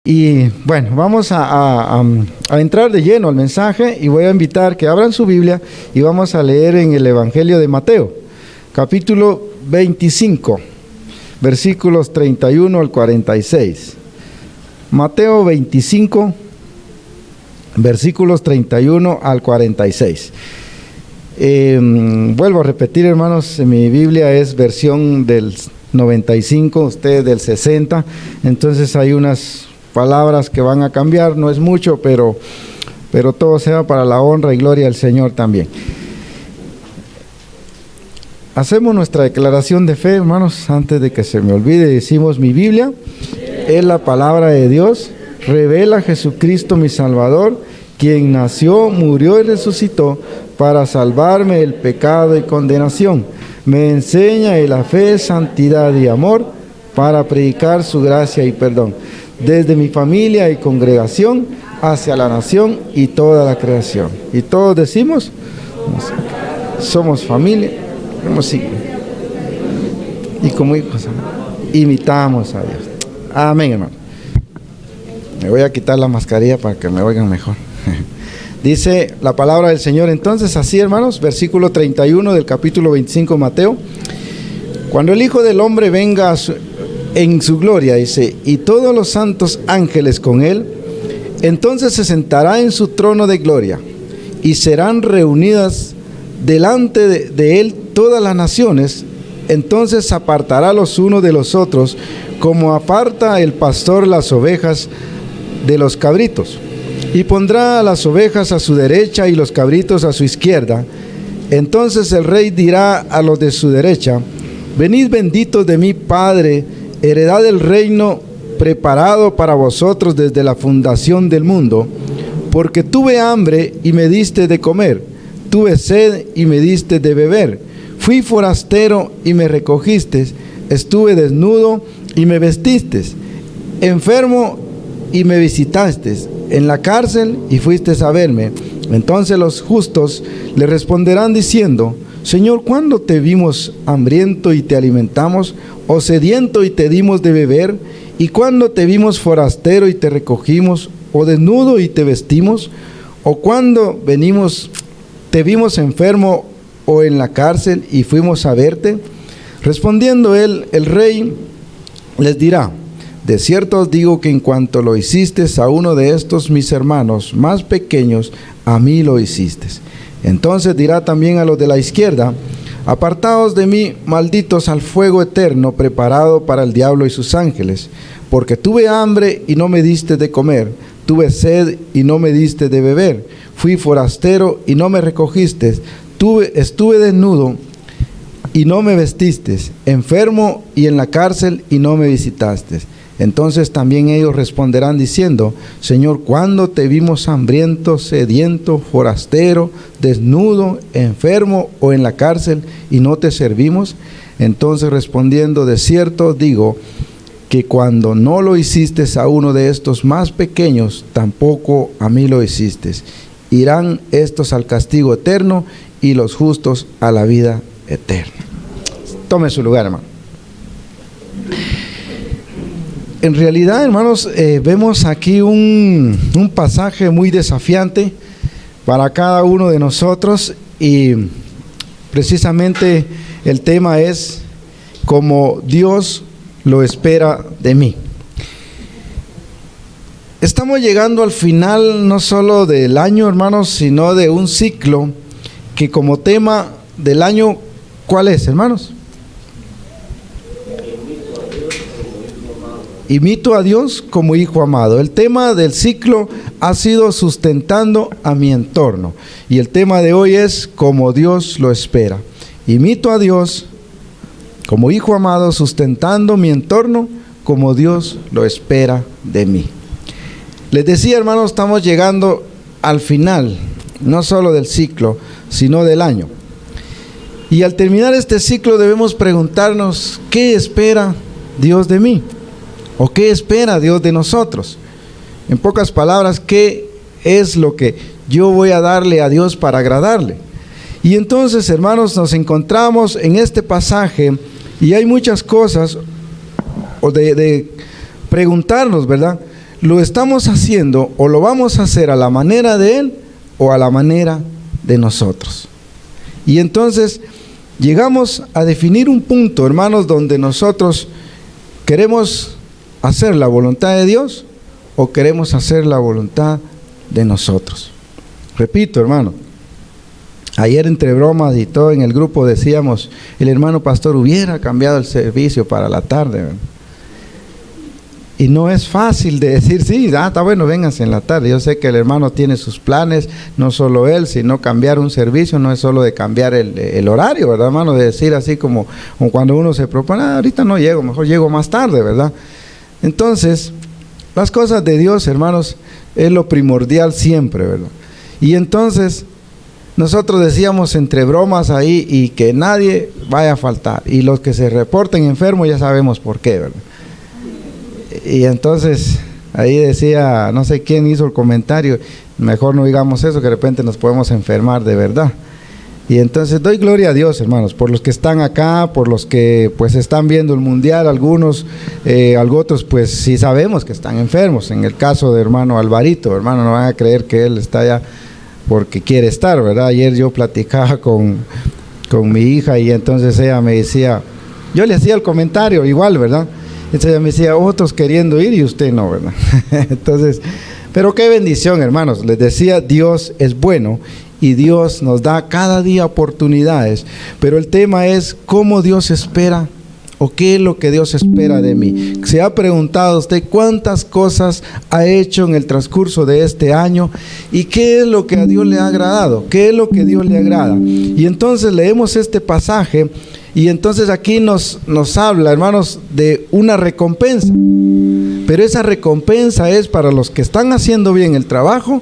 Y bueno, vamos a entrar de lleno al mensaje y voy a invitar que abran su Biblia y vamos a leer en el Evangelio de Mateo, capítulo 25, versículos 31 al 46. Mateo 25, versículos 31 al 46. Vuelvo a repetir, hermanos, mi Biblia es versión del 95, usted del 60, entonces hay unas palabras que van a cambiar, no es mucho, pero todo sea para la honra y gloria del Señor también. Hacemos nuestra declaración de fe, hermanos, antes de que se me olvide. Decimos: mi Biblia es la palabra de Dios, revela a Jesucristo mi Salvador, quien nació, murió y resucitó para salvarme del pecado y condenación. Me enseña en la fe, santidad y amor para predicar su gracia y perdón, desde mi familia y congregación hacia la nación y toda la creación. Y todos decimos: somos familia, somos hijos. Y como hijos imitamos a Dios. Amén, hermano. Me voy a quitar la mascarilla para que me oigan mejor. Dice la palabra del Señor entonces así, hermanos, versículo 31 del capítulo 25 de Mateo: cuando el Hijo del Hombre venga en su gloria, dice, y todos los santos ángeles con él, entonces se sentará en su trono de gloria, y serán reunidas delante de él todas las naciones. Entonces apartará los unos de los otros, como aparta el pastor las ovejas de los cabritos, y pondrá a las ovejas a su derecha y los cabritos a su izquierda. Entonces el rey dirá a los de su derecha: venid benditos de mi Padre, heredad del reino preparado para vosotros desde la fundación del mundo, porque tuve hambre y me diste de comer, tuve sed y me diste de beber, fui forastero y me recogiste, estuve desnudo y me vestiste, enfermo y me visitaste, en la cárcel y fuiste a verme. Entonces los justos le responderán diciendo: Señor, ¿cuándo te vimos hambriento y te alimentamos, o sediento y te dimos de beber? ¿Y cuándo te vimos forastero y te recogimos, o desnudo y te vestimos? ¿O cuando te vimos enfermo o en la cárcel y fuimos a verte? Respondiendo él, el rey les dirá: de cierto os digo que en cuanto lo hiciste a uno de estos mis hermanos más pequeños, a mí lo hiciste. Entonces dirá también a los de la izquierda: apartaos de mí, malditos, al fuego eterno preparado para el diablo y sus ángeles, porque tuve hambre y no me diste de comer, tuve sed y no me diste de beber, fui forastero y no me recogiste, estuve desnudo y no me vestiste, enfermo y en la cárcel y no me visitaste. Entonces también ellos responderán diciendo: Señor, ¿cuándo te vimos hambriento, sediento, forastero, desnudo, enfermo o en la cárcel y no te servimos? Entonces respondiendo: de cierto digo que cuando no lo hiciste a uno de estos más pequeños, tampoco a mí lo hiciste. Irán estos al castigo eterno y los justos a la vida eterna. Tome su lugar, hermano. En realidad, hermanos, vemos aquí un pasaje muy desafiante para cada uno de nosotros, y precisamente el tema es: como Dios lo espera de mí. Estamos llegando al final no solo del año, hermanos, sino de un ciclo que como tema del año, ¿cuál es, hermanos? Imito a Dios como hijo amado. El tema del ciclo ha sido sustentando a mi entorno, y el tema de hoy es: como Dios lo espera. Imito a Dios como hijo amado, sustentando mi entorno como Dios lo espera de mí. Les decía, hermanos, estamos llegando al final, no solo del ciclo, sino del año. Y al terminar este ciclo debemos preguntarnos: ¿qué espera Dios de mí? ¿O qué espera Dios de nosotros? En pocas palabras, ¿qué es lo que yo voy a darle a Dios para agradarle? Y entonces, hermanos, nos encontramos en este pasaje y hay muchas cosas de preguntarnos, ¿verdad? lo estamos haciendo o lo vamos a hacer a la manera de Él o a la manera de nosotros. Y entonces llegamos a definir un punto, hermanos, donde nosotros queremos hacer la voluntad de Dios o queremos hacer la voluntad de nosotros. Repito, hermano, ayer entre bromas y todo en el grupo decíamos, el hermano pastor hubiera cambiado el servicio para la tarde, ¿verdad? Y no es fácil de decir, sí, está bueno, vénganse en la tarde. Yo sé que el hermano tiene sus planes, no solo él, sino cambiar un servicio, no es solo de cambiar el horario, ¿verdad, hermano? De decir así como cuando uno se propone, ahorita no llego, mejor llego más tarde, ¿verdad? Entonces, las cosas de Dios, hermanos, es lo primordial siempre, ¿verdad? Y entonces, nosotros decíamos entre bromas ahí, y que nadie vaya a faltar. Y los que se reporten enfermos ya sabemos por qué, ¿verdad? Y entonces ahí decía, no sé quién hizo el comentario, mejor no digamos eso, que de repente nos podemos enfermar de verdad. Y entonces doy gloria a Dios, hermanos, por los que están acá, por los que pues están viendo el mundial, algunos, otros pues sí sabemos que están enfermos. En el caso de hermano Alvarito, hermano, no van a creer que él está allá porque quiere estar, ¿verdad? Ayer yo platicaba con mi hija y entonces ella me decía, yo le hacía el comentario igual, ¿verdad? Entonces ella me decía, otros queriendo ir y usted no, ¿verdad? Entonces, pero qué bendición, hermanos. Les decía, Dios es bueno y Dios nos da cada día oportunidades. Pero el tema es cómo Dios espera o qué es lo que Dios espera de mí. ¿Se ha preguntado usted cuántas cosas ha hecho en el transcurso de este año? ¿Y qué es lo que a Dios le ha agradado? ¿Qué es lo que a Dios le agrada? Y entonces leemos este pasaje. Y entonces aquí nos habla, hermanos, de una recompensa. Pero esa recompensa es para los que están haciendo bien el trabajo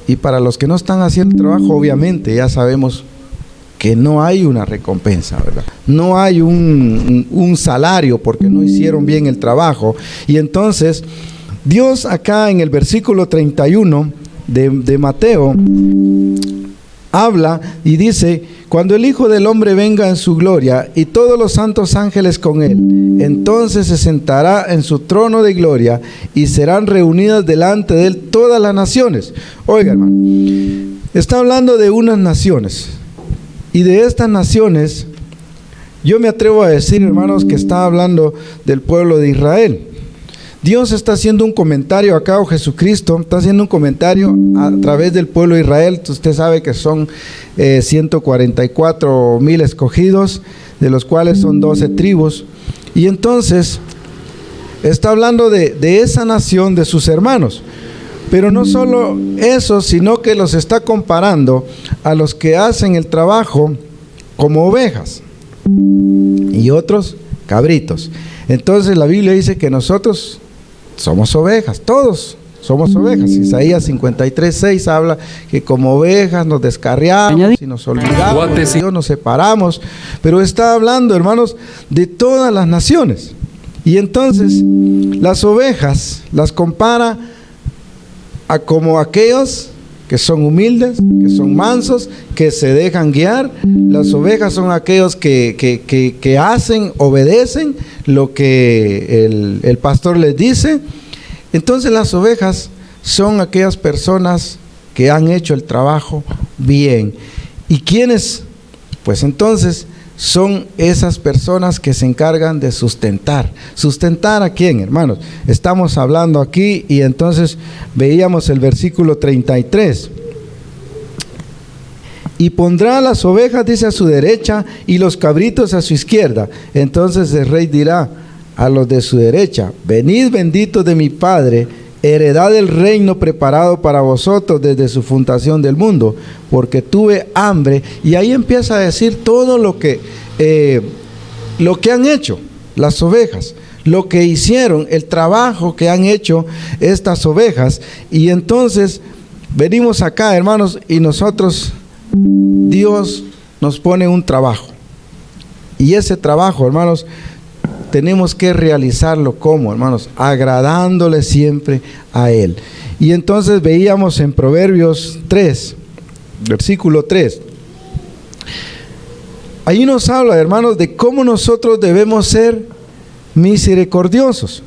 y para los que no están haciendo el trabajo, obviamente, ya sabemos que no hay una recompensa, ¿verdad? No hay un salario porque no hicieron bien el trabajo. Y entonces, Dios acá en el versículo 31 de Mateo habla y dice, cuando el Hijo del Hombre venga en su gloria y todos los santos ángeles con él, entonces se sentará en su trono de gloria y serán reunidas delante de él todas las naciones. Oiga, hermano, está hablando de unas naciones y de estas naciones, yo me atrevo a decir, hermanos, que está hablando del pueblo de Israel. Dios está haciendo un comentario acá, o Jesucristo está haciendo un comentario a través del pueblo de Israel. Usted sabe que son 144,000 escogidos, de los cuales son 12 tribus. Y entonces está hablando de esa nación, de sus hermanos. Pero no solo eso, sino que los está comparando a los que hacen el trabajo como ovejas y otros cabritos. Entonces la Biblia dice que nosotros somos ovejas, todos somos ovejas. Isaías 53:6 habla que como ovejas nos descarriamos y nos olvidamos de Dios, nos separamos. Pero está hablando, hermanos, de todas las naciones. Y entonces las ovejas las compara a como aquellos que son humildes, que son mansos, que se dejan guiar. Las ovejas son aquellos que hacen, obedecen lo que el pastor les dice. Entonces las ovejas son aquellas personas que han hecho el trabajo bien. ¿Y quiénes? Pues entonces son esas personas que se encargan de sustentar. ¿Sustentar a quién, hermanos? Estamos hablando aquí y entonces veíamos el versículo 33. Y pondrá las ovejas, dice, a su derecha y los cabritos a su izquierda. Entonces el rey dirá a los de su derecha: venid benditos de mi Padre, heredad del reino preparado para vosotros desde su fundación del mundo, porque tuve hambre. Y ahí empieza a decir todo lo que han hecho las ovejas, lo que hicieron, el trabajo que han hecho estas ovejas. Y entonces venimos acá, hermanos, y nosotros, Dios nos pone un trabajo. Y ese trabajo, hermanos, tenemos que realizarlo como, hermanos, agradándole siempre a Él. Y entonces veíamos en Proverbios 3, versículo 3. Ahí nos habla, hermanos, de cómo nosotros debemos ser misericordiosos.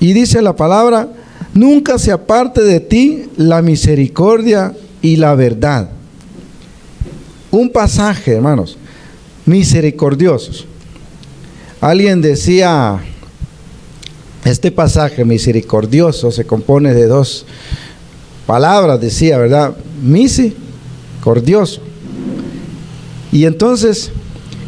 Y dice la palabra, nunca se aparte de ti la misericordia y la verdad. Un pasaje, hermanos, misericordiosos. Alguien decía, este pasaje misericordioso se compone de dos palabras, decía, ¿verdad? Misericordioso. Y entonces,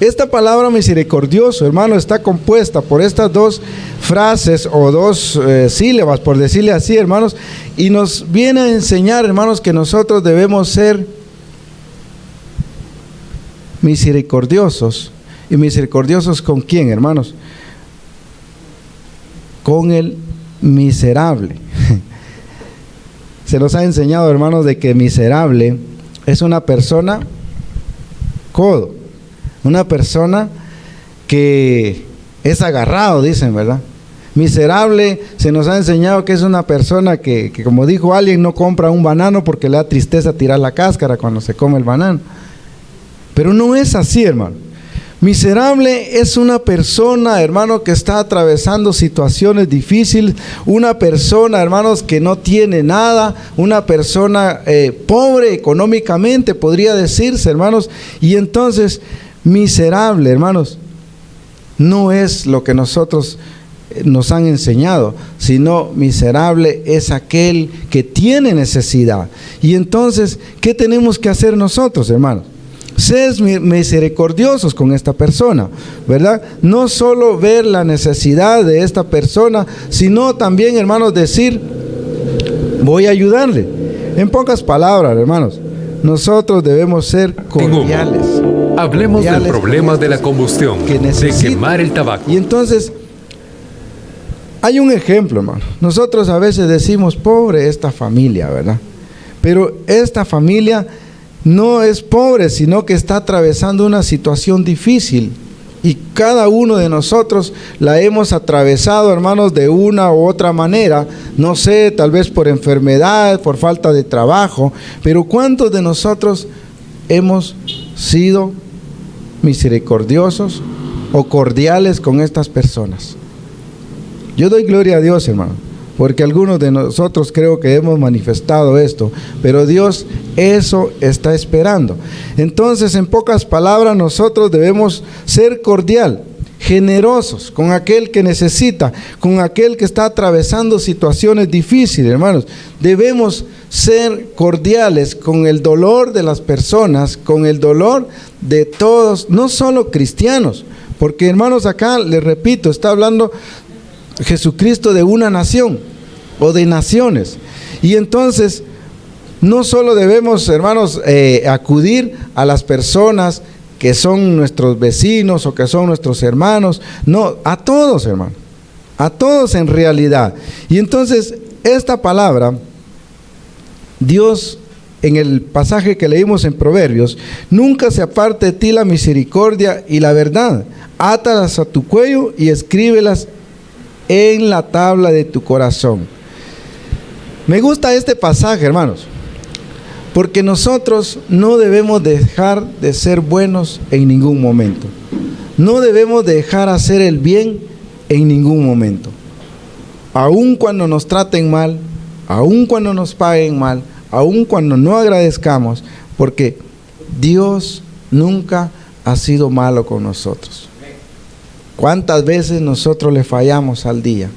esta palabra misericordioso, hermano, está compuesta por estas dos frases o dos sílabas, por decirle así, hermanos, y nos viene a enseñar, hermanos, que nosotros debemos ser misericordiosos. ¿Y misericordiosos con quién, hermanos? Con el miserable. Se nos ha enseñado, hermanos, de que miserable es una persona codo, una persona que es agarrado, dicen, ¿verdad? Miserable, se nos ha enseñado que es una persona que como dijo alguien, no compra un banano porque le da tristeza tirar la cáscara cuando se come el banano. Pero no es así, hermano. Miserable es una persona, hermano, que está atravesando situaciones difíciles, una persona, hermanos, que no tiene nada, una persona pobre económicamente, podría decirse, hermanos. Y entonces, miserable, hermanos, no es lo que nosotros nos han enseñado, sino miserable es aquel que tiene necesidad. Y entonces, ¿qué tenemos que hacer nosotros, hermanos? Sed misericordiosos con esta persona, ¿verdad? No solo ver la necesidad de esta persona, sino también, hermanos, decir, voy a ayudarle. En pocas palabras, hermanos, nosotros debemos ser cordiales. Hablemos del problema de la combustión, de quemar el tabaco. Y entonces, hay un ejemplo, hermano. Nosotros a veces decimos, pobre esta familia, ¿verdad? Pero esta familia no es pobre, sino que está atravesando una situación difícil. Y cada uno de nosotros la hemos atravesado, hermanos, de una u otra manera. No sé, tal vez por enfermedad, por falta de trabajo. Pero ¿cuántos de nosotros hemos sido misericordiosos o cordiales con estas personas? Yo doy gloria a Dios, hermano, porque algunos de nosotros creo que hemos manifestado esto, pero Dios eso está esperando. Entonces, en pocas palabras, nosotros debemos ser cordial, generosos con aquel que necesita, con aquel que está atravesando situaciones difíciles, hermanos. Debemos ser cordiales con el dolor de las personas, con el dolor de todos, no solo cristianos, porque, hermanos, acá les repito, está hablando Jesucristo de una nación o de naciones. Y entonces no solo debemos, hermanos, acudir a las personas que son nuestros vecinos o que son nuestros hermanos, no, a todos, hermanos, a todos en realidad. Y entonces esta palabra, Dios en el pasaje que leímos en Proverbios, nunca se aparte de ti la misericordia y la verdad, átalas a tu cuello y escríbelas en la tabla de tu corazón. Me gusta este pasaje, hermanos, porque nosotros no debemos dejar de ser buenos en ningún momento. No debemos dejar hacer el bien en ningún momento. Aun cuando nos traten mal, aun cuando nos paguen mal, aun cuando no agradezcamos, porque Dios nunca ha sido malo con nosotros. ¿Cuántas veces nosotros le fallamos al día?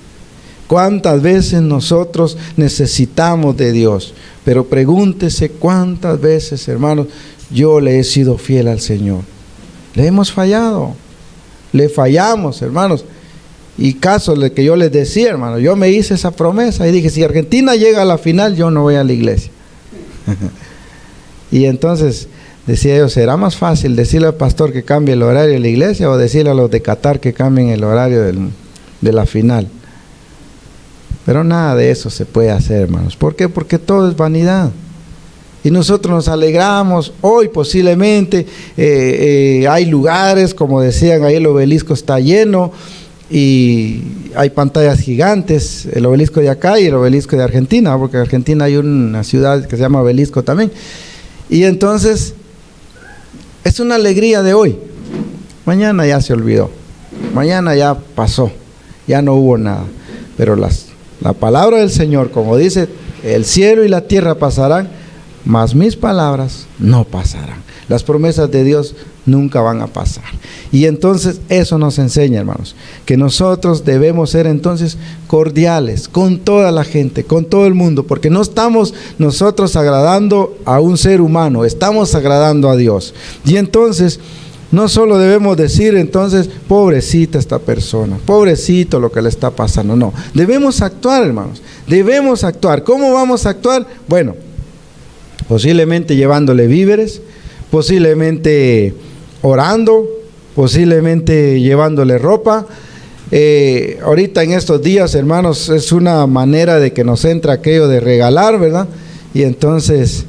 ¿Cuántas veces nosotros necesitamos de Dios? Pero pregúntese cuántas veces, hermanos, yo le he sido fiel al Señor. Le hemos fallado, le fallamos, hermanos. Y caso de que yo les decía, hermanos, yo me hice esa promesa y dije, si Argentina llega a la final, yo no voy a la iglesia. Y entonces decía yo, ¿será más fácil decirle al pastor que cambie el horario de la iglesia o decirle a los de Qatar que cambien el horario de la final? Pero nada de eso se puede hacer, hermanos. ¿Por qué? Porque todo es vanidad. Y nosotros nos alegramos. Hoy posiblemente hay lugares, como decían, ahí el obelisco está lleno y hay pantallas gigantes, el obelisco de acá y el obelisco de Argentina, porque en Argentina hay una ciudad que se llama Obelisco también. Y entonces es una alegría de hoy. Mañana ya se olvidó, mañana ya pasó, ya no hubo nada. pero la palabra del Señor, como dice, el cielo y la tierra pasarán, mas mis palabras no pasarán. Las promesas de Dios nunca van a pasar. Y entonces eso nos enseña, hermanos, que nosotros debemos ser entonces cordiales con toda la gente, con todo el mundo, porque no estamos nosotros agradando a un ser humano, estamos agradando a Dios. Y entonces no solo debemos decir entonces, pobrecita esta persona, pobrecito lo que le está pasando, no. Debemos actuar, hermanos, debemos actuar. ¿Cómo vamos a actuar? Bueno, posiblemente llevándole víveres, posiblemente orando, posiblemente llevándole ropa. Ahorita en estos días, hermanos, es una manera de que nos entra aquello de regalar, ¿verdad? Y entonces,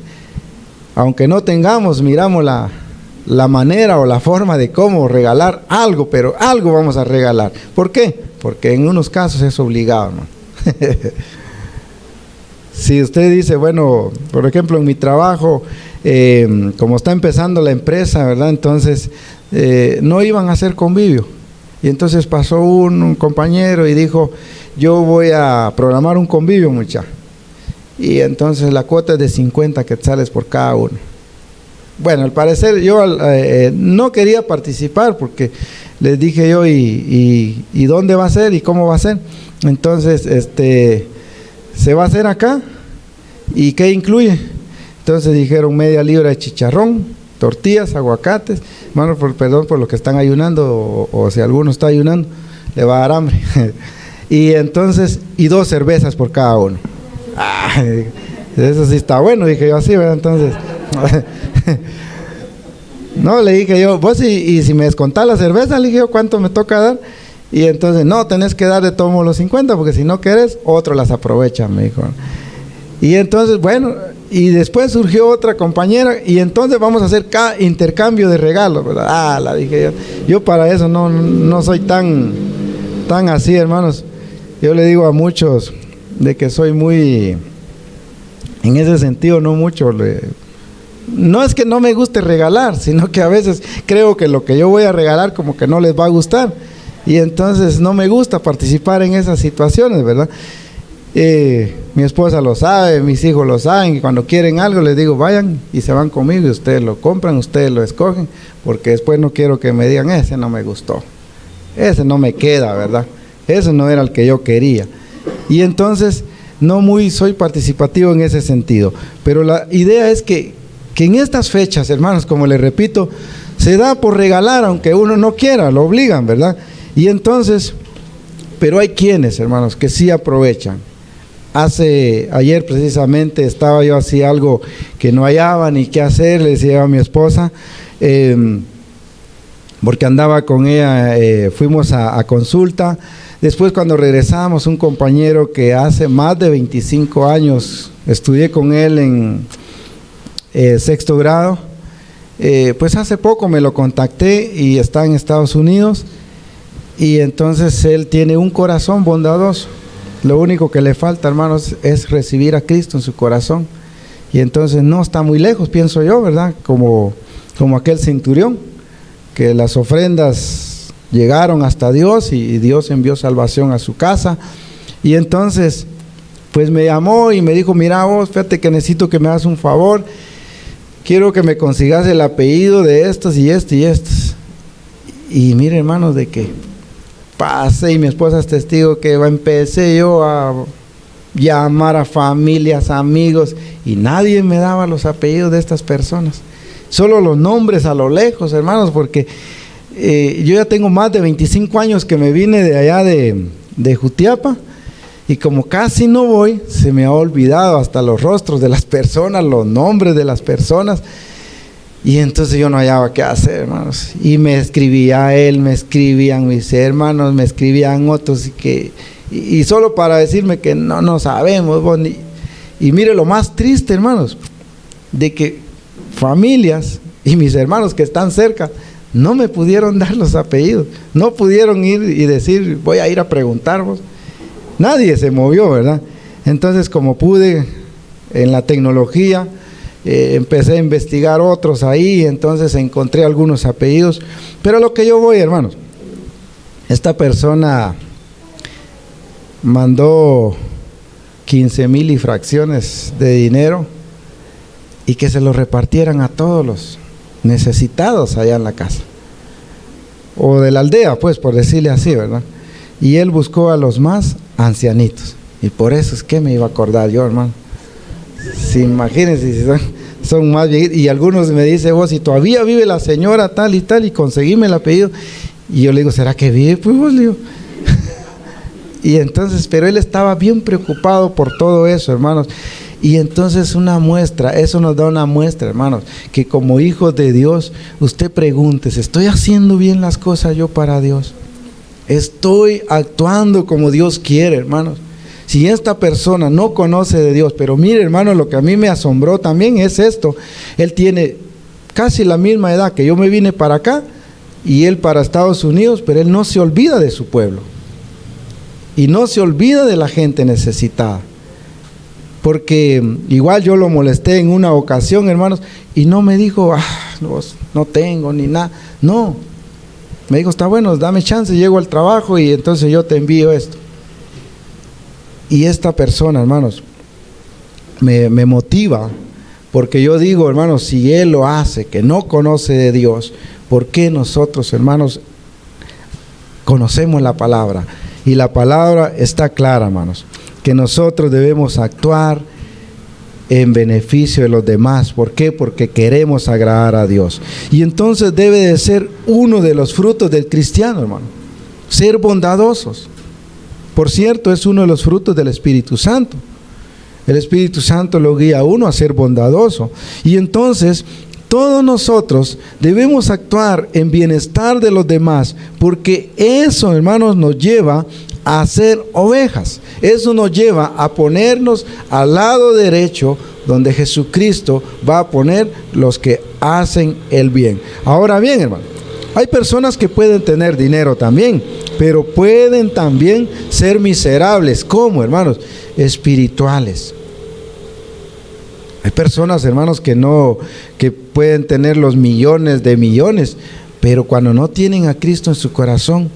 aunque no tengamos, miramos la manera o la forma de cómo regalar algo, pero algo vamos a regalar. ¿Por qué? Porque en unos casos es obligado, ¿no? Si usted dice, bueno, por ejemplo, en mi trabajo, como está empezando la empresa, ¿verdad? Entonces, no iban a hacer convivio. Y entonces pasó un compañero y dijo, yo voy a programar un convivio, muchacho. Y entonces la cuota es de 50 quetzales por cada uno. Bueno, al parecer yo no quería participar porque les dije yo, ¿y dónde va a ser? ¿Y cómo va a ser? Entonces, se va a hacer acá. ¿Y qué incluye? Entonces dijeron media libra de chicharrón, tortillas, aguacates. Hermano, perdón por los que están ayunando, o si alguno está ayunando, le va a dar hambre. Y entonces, y 2 cervezas por cada uno. Eso sí está bueno, dije yo así, ¿verdad? Entonces, no, le dije yo, vos y si me descontás la cerveza, le dije yo, ¿cuánto me toca dar? Y entonces, no, tenés que dar de todos modos los 50, porque si no querés, otro las aprovecha, me dijo. Y entonces, bueno, y después surgió otra compañera, y entonces vamos a hacer intercambio de regalos, ¿verdad? La dije yo para eso no soy tan así, hermanos. Yo le digo a muchos de que soy muy, en ese sentido, no mucho, no es que no me guste regalar, sino que a veces creo que lo que yo voy a regalar como que no les va a gustar, y entonces no me gusta participar en esas situaciones, ¿verdad? Mi esposa lo sabe, mis hijos lo saben, y cuando quieren algo les digo, vayan y se van conmigo y ustedes lo compran, ustedes lo escogen, porque después no quiero que me digan, ese no me gustó, ese no me queda, ¿verdad? Ese no era el que yo quería. Y entonces no muy soy participativo en ese sentido, pero la idea es que en estas fechas, hermanos, como les repito, se da por regalar, aunque uno no quiera, lo obligan, ¿verdad? Y entonces, pero hay quienes, hermanos, que sí aprovechan. Ayer precisamente estaba yo así algo que no hallaba ni qué hacer, le decía a mi esposa, porque andaba con ella, fuimos a consulta. Después cuando regresamos, un compañero que hace más de 25 años, estudié con él en 6º grado, pues hace poco me lo contacté y está en Estados Unidos, y entonces él tiene un corazón bondadoso. Lo único que le falta, hermanos, es recibir a Cristo en su corazón. Y entonces no está muy lejos, pienso yo, ¿verdad? Como aquel centurión, que las ofrendas llegaron hasta Dios y Dios envió salvación a su casa. Y entonces, pues me llamó y me dijo, mira vos, fíjate que necesito que me hagas un favor. Quiero que me consigas el apellido de estos y estos y estos. Y mire, hermanos, de que pasé, y mi esposa es testigo, que empecé yo a llamar a familias, amigos, y nadie me daba los apellidos de estas personas, solo los nombres a lo lejos, hermanos, porque yo ya tengo más de 25 años que me vine de allá de Jutiapa, y como casi no voy, se me ha olvidado hasta los rostros de las personas, los nombres de las personas. Y entonces yo no hallaba qué hacer, hermanos. Y me escribía él, me escribían mis hermanos, me escribían otros, y solo para decirme que no sabemos. Y mire lo más triste, hermanos, de que familias y mis hermanos que están cerca no me pudieron dar los apellidos. No pudieron ir y decir, voy a ir a preguntarvos. Nadie se movió, ¿verdad? Entonces, como pude, en la tecnología, empecé a investigar otros ahí, entonces encontré algunos apellidos. Pero a lo que yo voy, hermanos, esta persona mandó 15,000 y fracciones de dinero y que se los repartieran a todos los necesitados allá en la casa, o de la aldea, pues, por decirle así, ¿verdad? Y él buscó a los más ancianitos, y por eso es que me iba a acordar yo, hermano. Si imagínense, si son más viejitos, y algunos me dicen, vos, si todavía vive la señora tal, y conseguíme el apellido, y yo le digo, ¿será que vive? Pues vos, le digo. Y entonces, pero él estaba bien preocupado por todo eso, hermanos. Y entonces eso nos da una muestra, hermanos, que como hijos de Dios, usted pregúntese, ¿estoy haciendo bien las cosas yo para Dios? ¿Estoy actuando como Dios quiere, hermanos? Si esta persona no conoce de Dios, pero mire, hermano, lo que a mí me asombró también es esto. Él tiene casi la misma edad que yo. Me vine para acá y él para Estados Unidos, pero él no se olvida de su pueblo. Y no se olvida de la gente necesitada. Porque igual yo lo molesté en una ocasión, hermanos, y no me dijo, no tengo ni nada. No, me dijo, está bueno, dame chance, llego al trabajo y entonces yo te envío esto. Y esta persona, hermanos, me motiva, porque yo digo, hermanos, si él lo hace, que no conoce de Dios, ¿por qué nosotros, hermanos, conocemos la palabra? Y la palabra está clara, hermanos, que nosotros debemos actuar en beneficio de los demás. ¿Por qué? Porque queremos agradar a Dios. Y entonces debe de ser uno de los frutos del cristiano, hermano, ser bondadosos. Por cierto, es uno de los frutos del Espíritu Santo. El Espíritu Santo lo guía a uno a ser bondadoso. Y entonces todos nosotros debemos actuar en bienestar de los demás, porque eso, hermanos, nos lleva a ser ovejas. Eso nos lleva a ponernos al lado derecho, donde Jesucristo va a poner los que hacen el bien. Ahora bien, hermano, hay personas que pueden tener dinero también, pero pueden también ser miserables. ¿Cómo, hermanos? Espirituales. Hay personas, hermanos, que pueden tener los millones de millones, pero cuando no tienen a Cristo en su corazón,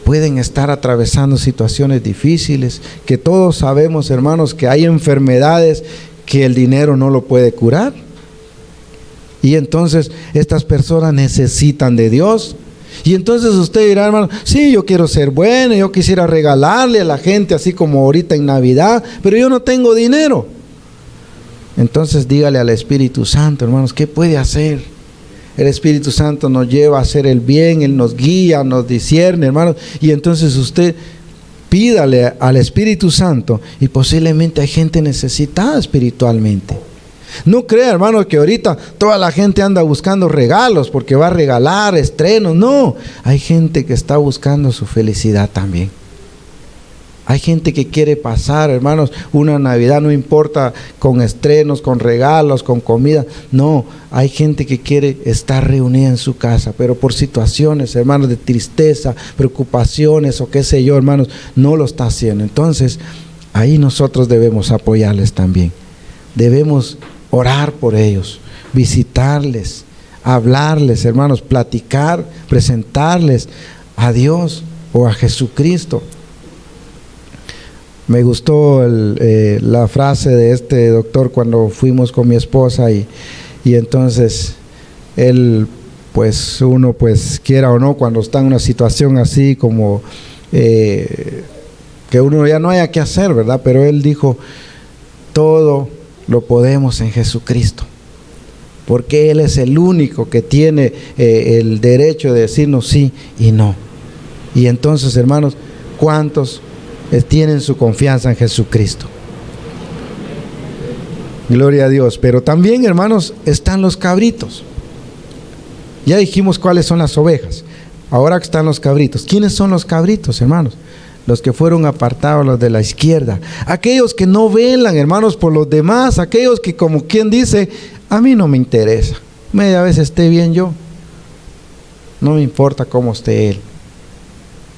pueden estar atravesando situaciones difíciles, que todos sabemos, hermanos, que hay enfermedades que el dinero no lo puede curar. Y entonces estas personas necesitan de Dios. Y entonces usted dirá, hermano, sí, yo quiero ser bueno, yo quisiera regalarle a la gente así como ahorita en Navidad, pero yo no tengo dinero. Entonces dígale al Espíritu Santo, hermanos, ¿qué puede hacer? El Espíritu Santo nos lleva a hacer el bien, Él nos guía, nos discierne, hermanos. Y entonces usted pídale al Espíritu Santo, y posiblemente hay gente necesitada espiritualmente. No crea, hermano, que ahorita toda la gente anda buscando regalos porque va a regalar estrenos. No, hay gente que está buscando su felicidad también. Hay gente que quiere pasar, hermanos, una Navidad, no importa con estrenos, con regalos, con comida. No, hay gente que quiere estar reunida en su casa, pero por situaciones, hermanos, de tristeza, preocupaciones o qué sé yo, hermanos, no lo está haciendo. Entonces, ahí nosotros debemos apoyarles también. Debemos orar por ellos, visitarles, hablarles, hermanos, platicar, presentarles a Dios o a Jesucristo. Me gustó la frase de este doctor cuando fuimos con mi esposa y entonces él, pues uno, pues quiera o no, cuando está en una situación así como que uno ya no haya que hacer, ¿verdad? Pero él dijo, todo lo podemos en Jesucristo, porque Él es el único que tiene el derecho de decirnos sí y no. Y entonces, hermanos, ¿cuántos tienen su confianza en Jesucristo? Gloria a Dios. Pero también, hermanos, están los cabritos. Ya dijimos cuáles son las ovejas. Ahora que están los cabritos. ¿Quiénes son los cabritos, hermanos? Los que fueron apartados, los de la izquierda. Aquellos que no velan, hermanos, por los demás. Aquellos que, como quien dice, a mí no me interesa. Media vez esté bien yo. No me importa cómo esté él.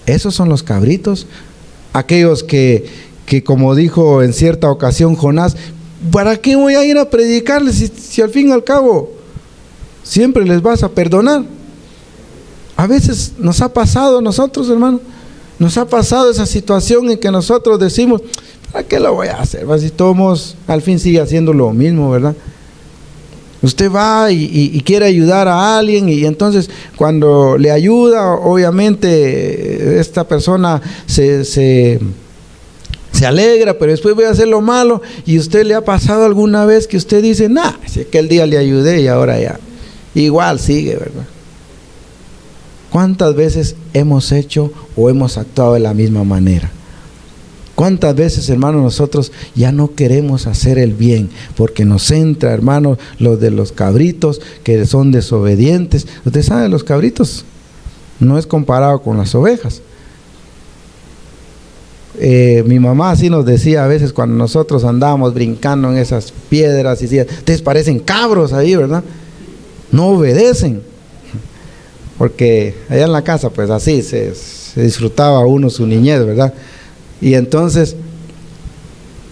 Esos son los cabritos. Aquellos que como dijo en cierta ocasión Jonás, ¿para qué voy a ir a predicarles si al fin y al cabo siempre les vas a perdonar? A veces nos ha pasado a nosotros, hermano, Nos ha pasado esa situación en que nosotros decimos, ¿para qué lo voy a hacer? Si todos al fin sigue haciendo lo mismo, ¿verdad? Usted va y quiere ayudar a alguien, y entonces cuando le ayuda, obviamente esta persona se alegra, pero después voy a hacer lo malo. Y usted le ha pasado alguna vez que usted dice, nah, si aquel día le ayudé y ahora ya igual sigue, ¿verdad? ¿Cuántas veces hemos hecho o hemos actuado de la misma manera? ¿Cuántas veces, hermanos, nosotros ya no queremos hacer el bien? Porque nos entra, hermanos, los de los cabritos que son desobedientes. Usted sabe, los cabritos no es comparado con las ovejas. Mi mamá así nos decía a veces cuando nosotros andábamos brincando en esas piedras y decía, ustedes parecen cabros ahí, ¿verdad? No obedecen. Porque allá en la casa, pues así se disfrutaba uno su niñez, ¿verdad? Y entonces,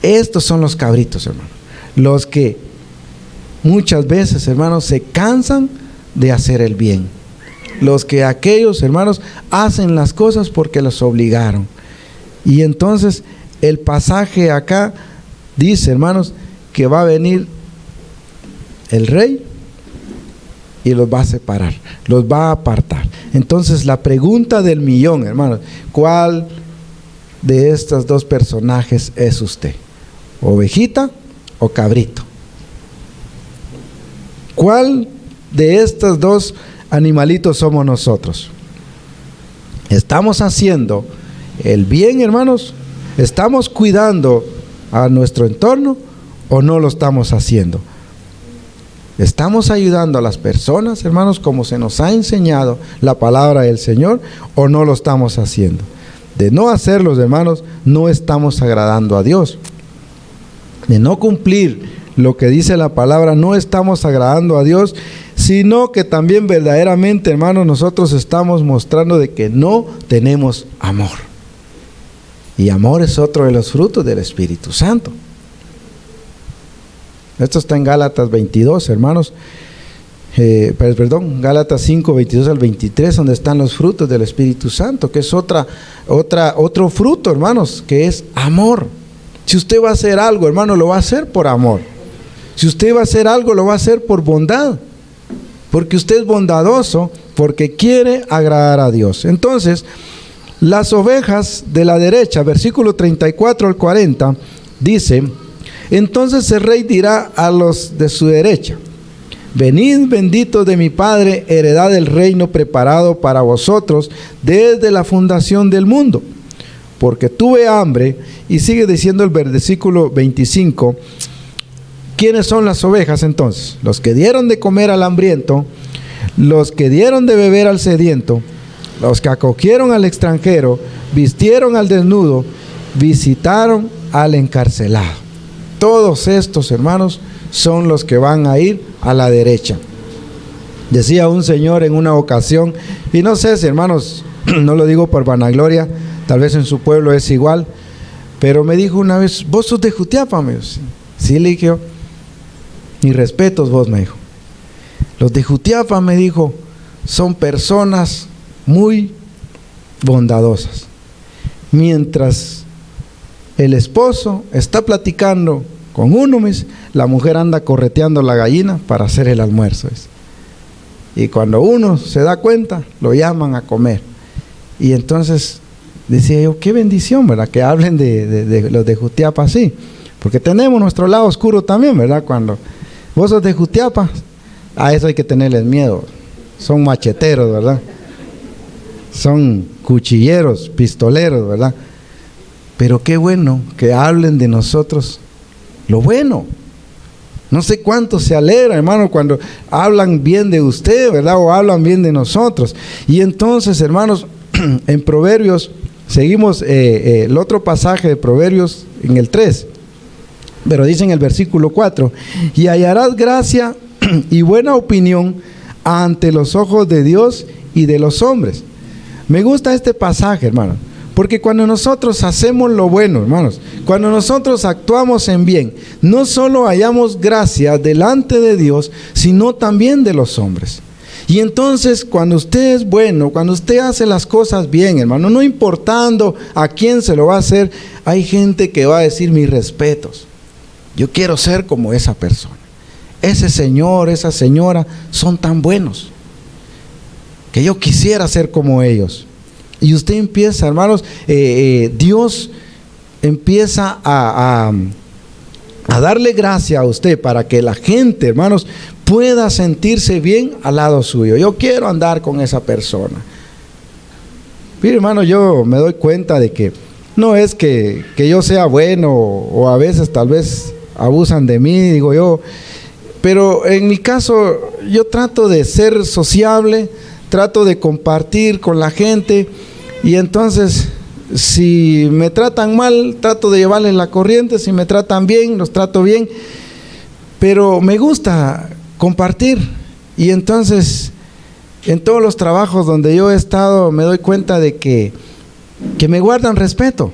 estos son los cabritos, hermano. Los que muchas veces, hermanos, se cansan de hacer el bien. Los que aquellos, hermanos, hacen las cosas porque los obligaron. Y entonces, el pasaje acá dice, hermanos, que va a venir el rey y los va a separar, los va a apartar. Entonces la pregunta del millón, hermanos, ¿cuál de estos dos personajes es usted? ¿Ovejita o cabrito? ¿Cuál de estos dos animalitos somos nosotros? ¿Estamos haciendo el bien, hermanos? ¿Estamos cuidando a nuestro entorno o no lo estamos haciendo? ¿Estamos ayudando a las personas, hermanos, como se nos ha enseñado la palabra del Señor, o no lo estamos haciendo? De no hacerlo, hermanos, no estamos agradando a Dios. De no cumplir lo que dice la palabra, no estamos agradando a Dios, sino que también verdaderamente, hermanos, nosotros estamos mostrando de que no tenemos amor. Y amor es otro de los frutos del Espíritu Santo. Esto está en Gálatas 22, hermanos. Gálatas 5, 22 al 23, donde están los frutos del Espíritu Santo, que es otro fruto, hermanos, que es amor. Si usted va a hacer algo, hermano, lo va a hacer por amor. Si usted va a hacer algo, lo va a hacer por bondad, porque usted es bondadoso, porque quiere agradar a Dios. Entonces, las ovejas de la derecha, versículo 34 al 40, dice: entonces el rey dirá a los de su derecha: venid, benditos de mi Padre, heredad del reino preparado para vosotros desde la fundación del mundo. Porque tuve hambre, y sigue diciendo el versículo 25, ¿quiénes son las ovejas entonces? Los que dieron de comer al hambriento, los que dieron de beber al sediento, los que acogieron al extranjero, vistieron al desnudo, visitaron al encarcelado. Todos estos, hermanos, son los que van a ir a la derecha. Decía un señor en una ocasión, y no sé si, hermanos, no lo digo por vanagloria, tal vez en su pueblo es igual, pero me dijo una vez: ¿vos sos de Jutiapa? Me dijo. Sí, le dije yo. Mis respetos, vos, me dijo. Los de Jutiapa, me dijo, son personas muy bondadosas. Mientras el esposo está platicando con uno, la mujer anda correteando la gallina para hacer el almuerzo. Y cuando uno se da cuenta, lo llaman a comer. Y entonces decía yo, qué bendición, ¿verdad? Que hablen de los de Jutiapa así. Porque tenemos nuestro lado oscuro también, ¿verdad? Cuando vos sos de Jutiapa, a eso hay que tenerles miedo. Son macheteros, ¿verdad? Son cuchilleros, pistoleros, ¿verdad? Pero qué bueno que hablen de nosotros lo bueno. No sé cuánto se alegra, hermano, cuando hablan bien de usted, ¿verdad? O hablan bien de nosotros. Y entonces, hermanos, en Proverbios, seguimos el otro pasaje de Proverbios en el 3. Pero dice en el versículo 4: y hallarás gracia y buena opinión ante los ojos de Dios y de los hombres. Me gusta este pasaje, hermano, porque cuando nosotros hacemos lo bueno, hermanos, cuando nosotros actuamos en bien, no solo hallamos gracia delante de Dios, sino también de los hombres. Y entonces, cuando usted es bueno, cuando usted hace las cosas bien, hermano, no importando a quién se lo va a hacer, hay gente que va a decir mis respetos. Yo quiero ser como esa persona. Ese señor, esa señora son tan buenos que yo quisiera ser como ellos. Y usted empieza, hermanos, Dios empieza a darle gracia a usted para que la gente, hermanos, pueda sentirse bien al lado suyo. Yo quiero andar con esa persona. Mire, hermano, yo me doy cuenta de que no es que yo sea bueno o a veces tal vez abusan de mí, digo yo, pero en mi caso yo trato de ser sociable, trato de compartir con la gente y entonces si me tratan mal, trato de llevarles la corriente, si me tratan bien, los trato bien, pero me gusta compartir y entonces en todos los trabajos donde yo he estado me doy cuenta de que me guardan respeto.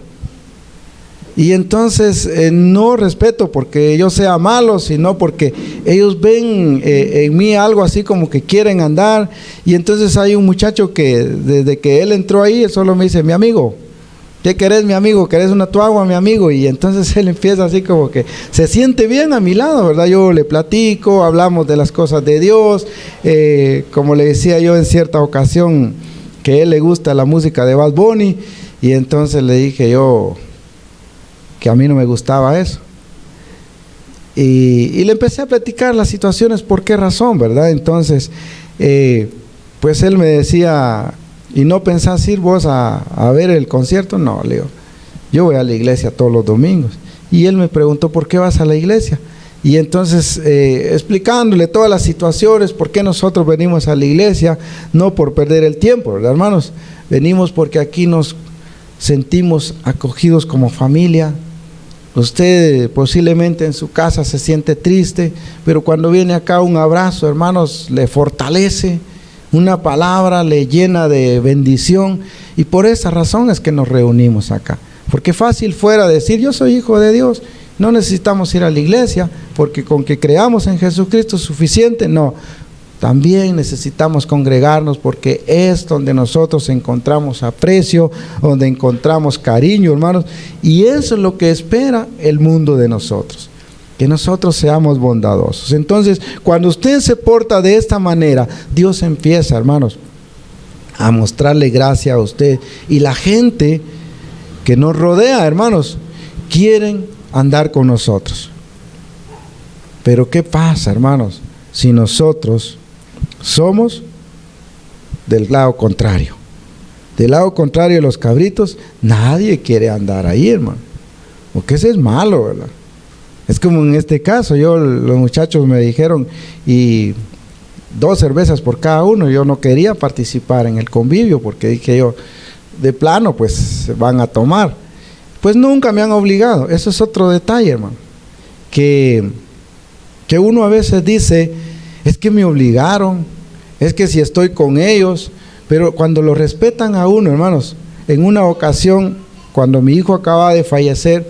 Y entonces no respeto porque yo sea malo, sino porque ellos ven en mí algo así como que quieren andar. Y entonces hay un muchacho que desde que él entró ahí, él solo me dice, mi amigo, ¿qué querés, mi amigo? ¿Querés una tuagua, mi amigo? Y entonces él empieza así como que se siente bien a mi lado, ¿verdad? Yo le platico, hablamos de las cosas de Dios. Como le decía yo en cierta ocasión, que a él le gusta la música de Bad Bunny. Y entonces le dije yo que a mí no me gustaba eso. Y le empecé a platicar las situaciones, por qué razón, ¿verdad? Entonces, pues él me decía, ¿y no pensás ir vos a ver el concierto? No, le digo, yo voy a la iglesia todos los domingos. Y él me preguntó, ¿por qué vas a la iglesia? Y entonces, explicándole todas las situaciones, por qué nosotros venimos a la iglesia, no por perder el tiempo, ¿verdad, hermanos? Venimos porque aquí nos sentimos acogidos como familia. Usted posiblemente en su casa se siente triste, pero cuando viene acá un abrazo, hermanos, le fortalece, una palabra le llena de bendición, y por esa razón es que nos reunimos acá. Porque fácil fuera decir, yo soy hijo de Dios, no necesitamos ir a la iglesia, porque con que creamos en Jesucristo es suficiente. No, también necesitamos congregarnos porque es donde nosotros encontramos aprecio, donde encontramos cariño, hermanos, y eso es lo que espera el mundo de nosotros, que nosotros seamos bondadosos. Entonces, cuando usted se porta de esta manera, Dios empieza, hermanos, a mostrarle gracia a usted, y la gente que nos rodea, hermanos, quieren andar con nosotros. Pero ¿qué pasa, hermanos, si nosotros somos del lado contrario? Del lado contrario de los cabritos, nadie quiere andar ahí, hermano, porque eso es malo, ¿verdad? Es como en este caso, los muchachos me dijeron, y 2 cervezas por cada uno. Yo no quería participar en el convivio, porque dije yo, de plano, pues van a tomar. Pues nunca me han obligado. Eso es otro detalle, hermano, que uno a veces dice, es que me obligaron, es que si estoy con ellos, pero cuando lo respetan a uno, hermanos. En una ocasión, cuando mi hijo acaba de fallecer,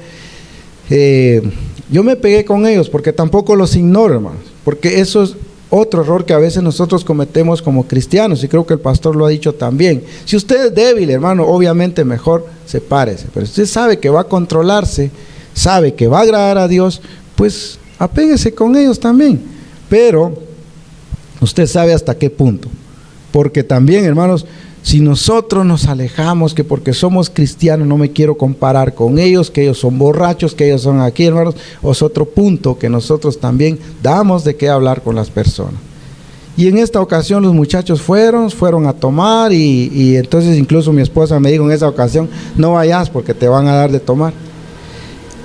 yo me pegué con ellos, porque tampoco los ignoro, hermanos, porque eso es otro error que a veces nosotros cometemos como cristianos, y creo que el pastor lo ha dicho también. Si usted es débil, hermano, obviamente mejor sepárese, pero si usted sabe que va a controlarse, sabe que va a agradar a Dios, pues apéguese con ellos también, pero usted sabe hasta qué punto, porque también, hermanos, si nosotros nos alejamos, que porque somos cristianos no me quiero comparar con ellos, que ellos son borrachos, que ellos son aquí, hermanos, es otro punto que nosotros también damos de qué hablar con las personas. Y en esta ocasión los muchachos fueron a tomar, y entonces incluso mi esposa me dijo en esa ocasión, no vayas porque te van a dar de tomar.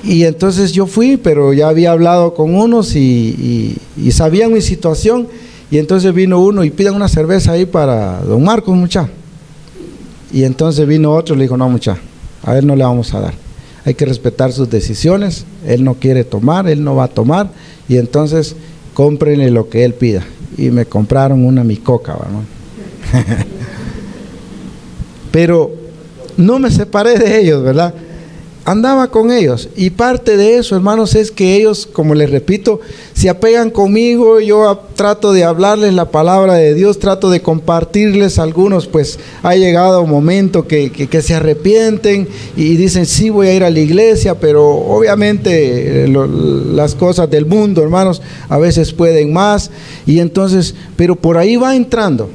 Y entonces yo fui, pero ya había hablado con unos y sabían mi situación, y entonces vino uno y pidan una cerveza ahí para don Marcos, muchacho. Y entonces vino otro y le dijo, no, muchacho, a él no le vamos a dar, hay que respetar sus decisiones, él no quiere tomar, él no va a tomar, y entonces cómprenle lo que él pida. Y me compraron una mi coca, ¿no? Pero no me separé de ellos, ¿verdad? andaba con ellos, y parte de eso, hermanos, es que ellos, como les repito, se apegan conmigo. Yo trato de hablarles la palabra de Dios, trato de compartirles. Algunos pues ha llegado un momento que se arrepienten y dicen, sí, voy a ir a la iglesia, pero obviamente las cosas del mundo, hermanos, a veces pueden más, y entonces, pero por ahí va entrando,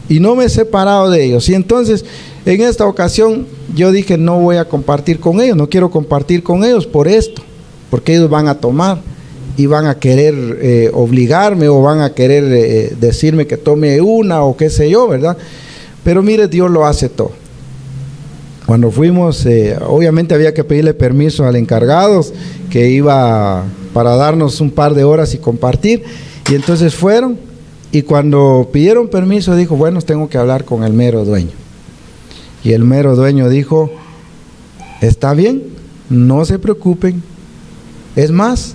y no me he separado de ellos. Y entonces, en esta ocasión, yo dije, no voy a compartir con ellos, no quiero compartir con ellos por esto, porque ellos van a tomar y van a querer obligarme, o van a querer decirme que tome una, o qué sé yo, ¿verdad? Pero mire, Dios lo hace todo. Cuando fuimos, obviamente había que pedirle permiso al encargado, que iba para darnos un par de horas y compartir, y entonces fueron, y cuando pidieron permiso, dijo, bueno, tengo que hablar con el mero dueño. Y el mero dueño dijo, está bien, no se preocupen, es más,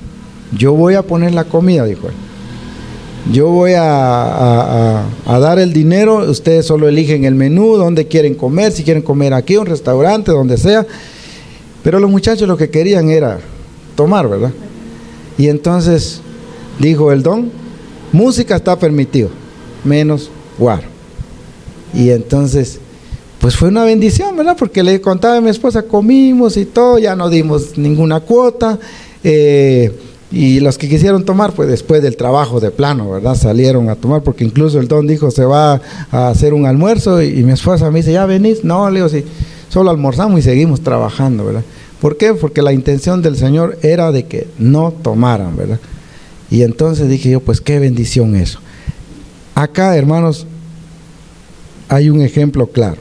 yo voy a poner la comida, dijo él. Yo voy a dar el dinero, ustedes solo eligen el menú, dónde quieren comer, si quieren comer aquí, un restaurante, donde sea. Pero los muchachos lo que querían era tomar, ¿verdad? Y entonces dijo el don, música está permitido, menos guaro. Y entonces, pues fue una bendición, ¿verdad? Porque le contaba a mi esposa, comimos y todo, ya no dimos ninguna cuota, y los que quisieron tomar, pues después del trabajo de plano, ¿verdad? Salieron a tomar, porque incluso el don dijo, se va a hacer un almuerzo, y mi esposa me dice, ¿ya venís? No, le digo, sí, solo almorzamos y seguimos trabajando, ¿verdad? ¿Por qué? Porque la intención del Señor era de que no tomaran, ¿verdad? Y entonces dije yo, pues qué bendición eso. Acá, hermanos, hay un ejemplo claro.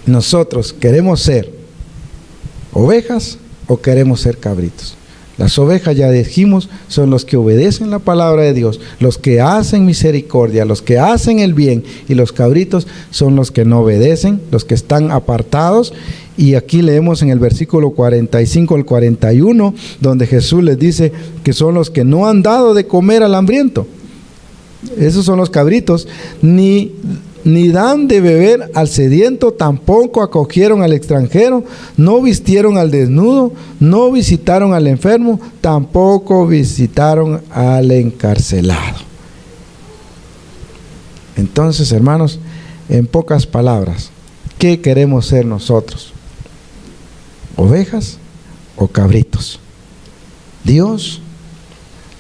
Nosotros queremos ser ovejas o queremos ser cabritos. Las ovejas, ya dijimos, son los que obedecen la palabra de Dios, los que hacen misericordia, los que hacen el bien, y los cabritos son los que no obedecen, los que están apartados. Y aquí leemos en el versículo 45 al 41, donde Jesús les dice que son los que no han dado de comer al hambriento. Esos son los cabritos. Ni dan de beber al sediento, tampoco acogieron al extranjero, no vistieron al desnudo, no visitaron al enfermo, tampoco visitaron al encarcelado. Entonces, hermanos, en pocas palabras, ¿qué queremos ser nosotros? ¿Ovejas o cabritos? Dios,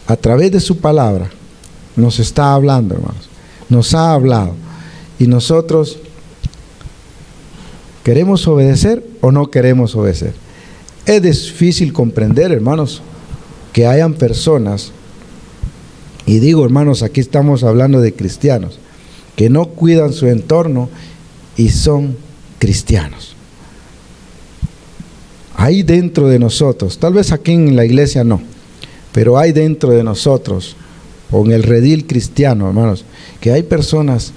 a través de su palabra, nos está hablando, hermanos. Nos ha hablado. Y nosotros, ¿queremos obedecer o no queremos obedecer? Es difícil comprender, hermanos, que hayan personas, y digo, hermanos, aquí estamos hablando de cristianos, que no cuidan su entorno y son cristianos. Hay dentro de nosotros, tal vez aquí en la iglesia no, pero hay dentro de nosotros, o en el redil cristiano, hermanos, que hay personas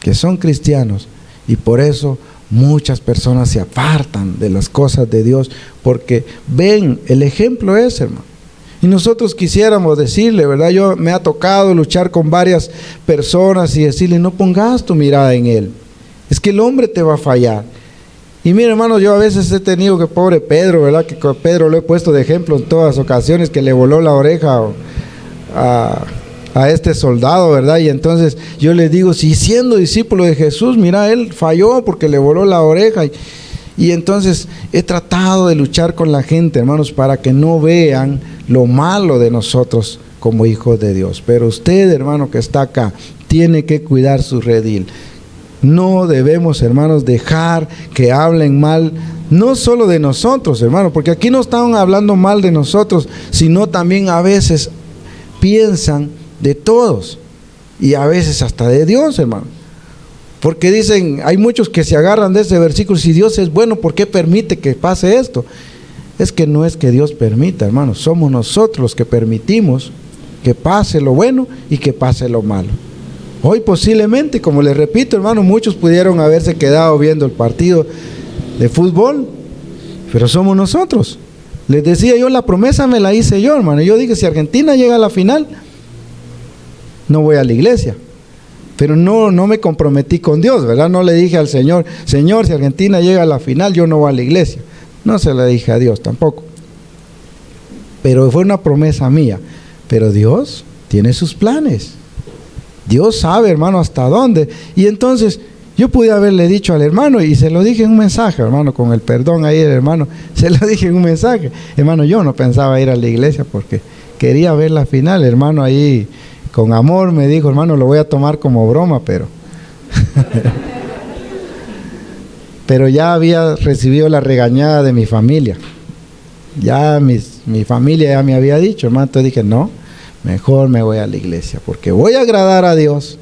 que son cristianos, y por eso muchas personas se apartan de las cosas de Dios, porque ven, el ejemplo es, hermano. Y nosotros quisiéramos decirle, ¿verdad? Yo me ha tocado luchar con varias personas y decirle, no pongas tu mirada en él, es que el hombre te va a fallar. Y mire, hermano, yo a veces he tenido que, pobre Pedro, ¿verdad? Que con Pedro lo he puesto de ejemplo en todas ocasiones, que le voló la oreja a este soldado, ¿verdad? Y entonces yo les digo, si siendo discípulo de Jesús, mira, él falló porque le voló la oreja. Y entonces he tratado de luchar con la gente, hermanos, para que no vean lo malo de nosotros como hijos de Dios. Pero usted, hermano, que está acá, tiene que cuidar su redil. No debemos, hermanos, dejar que hablen mal, no solo de nosotros, hermanos, porque aquí no están hablando mal de nosotros, sino también a veces piensan de todos, y a veces hasta de Dios, hermano. Porque dicen, hay muchos que se agarran de ese versículo, si Dios es bueno, ¿por qué permite que pase esto? Es que no es que Dios permita, hermanos, somos nosotros los que permitimos que pase lo bueno y que pase lo malo. Hoy posiblemente, como les repito, hermano, muchos pudieron haberse quedado viendo el partido de fútbol, pero somos nosotros. Les decía yo, la promesa me la hice yo, hermano. Yo dije, si Argentina llega a la final, no voy a la iglesia. Pero no me comprometí con Dios, ¿verdad? No le dije al Señor, Señor, si Argentina llega a la final, yo no voy a la iglesia. No se la dije a Dios tampoco. Pero fue una promesa mía. Pero Dios tiene sus planes. Dios sabe, hermano, hasta dónde. Y entonces yo pude haberle dicho al hermano, y se lo dije en un mensaje, hermano, con el perdón ahí del hermano, se lo dije en un mensaje. Hermano, yo no pensaba ir a la iglesia porque quería ver la final. Hermano, ahí con amor me dijo, hermano, lo voy a tomar como broma, pero pero ya había recibido la regañada de mi familia. Ya mi familia ya me había dicho, hermano. Entonces dije, no, mejor me voy a la iglesia, porque voy a agradar a Dios.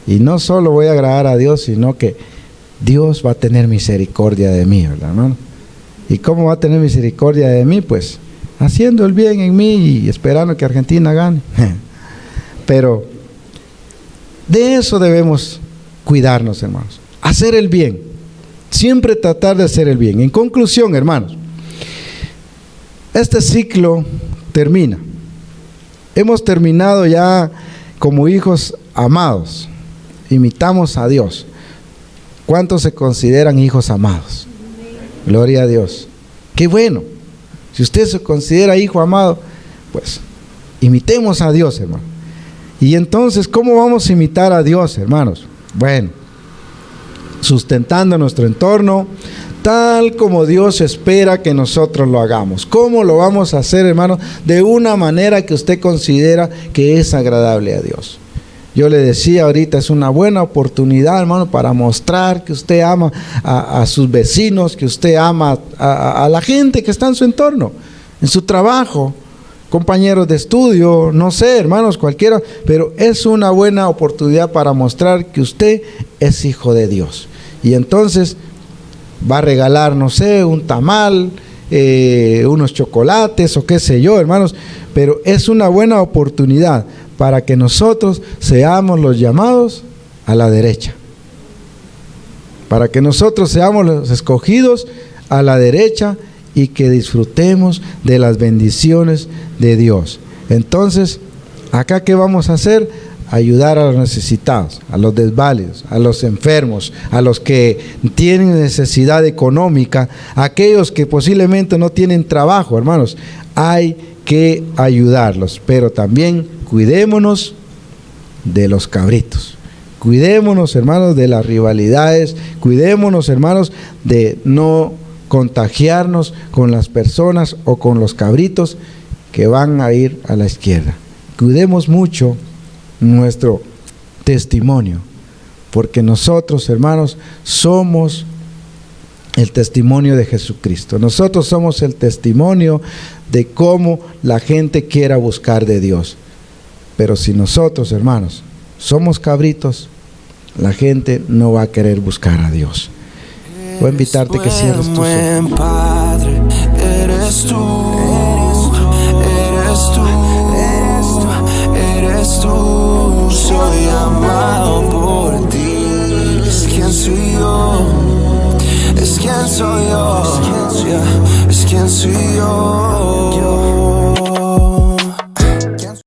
Y no solo voy a agradar a Dios, sino que Dios va a tener misericordia de mí, ¿verdad, hermano? ¿Y cómo va a tener misericordia de mí? Pues haciendo el bien en mí y esperando que Argentina gane. Pero de eso debemos cuidarnos, hermanos. Hacer el bien. Siempre tratar de hacer el bien. En conclusión, hermanos, este ciclo termina. Hemos terminado ya como hijos amados. Imitamos a Dios. ¿Cuántos se consideran hijos amados? Gloria a Dios. Qué bueno. Si usted se considera hijo amado, pues imitemos a Dios, hermano. Y entonces, ¿cómo vamos a imitar a Dios, hermanos? Bueno, sustentando nuestro entorno, tal como Dios espera que nosotros lo hagamos. ¿Cómo lo vamos a hacer, hermano? De una manera que usted considera que es agradable a Dios. Yo le decía ahorita, es una buena oportunidad, hermano, para mostrar que usted ama a sus vecinos, que usted ama a la gente que está en su entorno, en su trabajo, compañeros de estudio, no sé, hermanos, cualquiera, pero es una buena oportunidad para mostrar que usted es hijo de Dios. Y entonces va a regalar, no sé, un tamal, unos chocolates o qué sé yo, hermanos, pero es una buena oportunidad para que nosotros seamos los llamados a la derecha, para que nosotros seamos los escogidos a la derecha y que disfrutemos de las bendiciones de Dios. Entonces, acá ¿qué vamos a hacer? Ayudar a los necesitados, a los desválidos, a los enfermos, a los que tienen necesidad económica, a aquellos que posiblemente no tienen trabajo, hermanos. Hay que ayudarlos, pero también cuidémonos de los cabritos. Cuidémonos, hermanos, de las rivalidades. Cuidémonos, hermanos, de no contagiarnos con las personas o con los cabritos que van a ir a la izquierda. Cuidemos mucho nuestro testimonio, porque nosotros, hermanos, somos el testimonio de Jesucristo. Nosotros somos el testimonio de cómo la gente quiera buscar de Dios. Pero si nosotros, hermanos, somos cabritos, la gente no va a querer buscar a Dios. Voy a invitarte que cierres tus ojos. Padre, eres tú, eres tú, eres tú. Soy amado por ti. Es quien soy yo, es quien soy yo, es quien soy yo.